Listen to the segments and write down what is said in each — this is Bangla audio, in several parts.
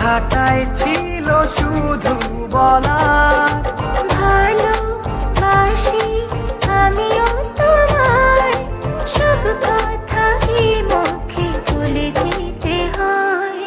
কথাটাই ছিল শুধু বলার। ভালোবাসি আমিও তোমায়, সব কথা কি মুখে বলে দিতে হয়?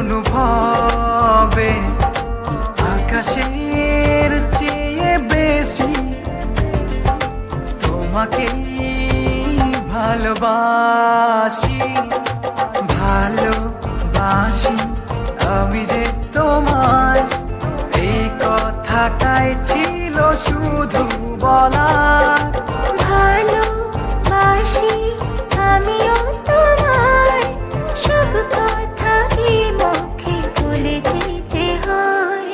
অনুভবে আকাশের চেয়ে বেশি তোমাকে ভালোবাসি। ভালোবাসি আমি যে তোমায়, এই কথাটাই ছিল শুধু বলার। ভালোবাসি আমিও তোমায়, সব কথা কি মুখে বলে দিতে হয়?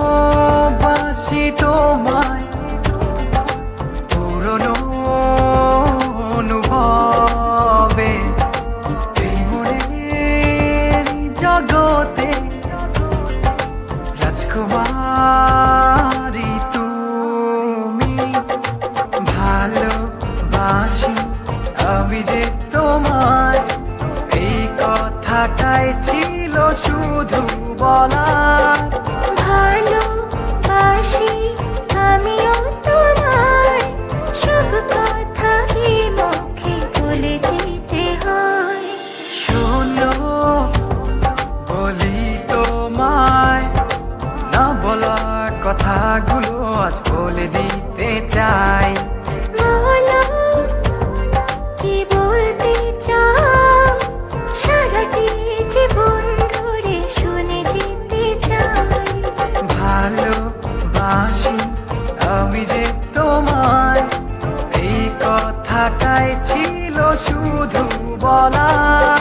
ভালোবাসি তোমায় পুরনো অনুভবে, এই মনের জগতে রাজকুমারী তুমি। ভালোবাসি আমি যে তোমায়, এই কথাটাই ছিল শুধু বলার। ভালোবাসি আমিও তোমায়, সব কথা কি মুখে বলে দিতে হয়? শোনো বলি তোমায়, না বলা কথাগুলো আজ বলে দিতে চাই। বলো কি বলতে চাও, সারাটি জীবন ধরে শুনে যেতে চাই। ভালোবাসি আমি যে তোমায়, এই কথাটাই ছিল শুধু বলার।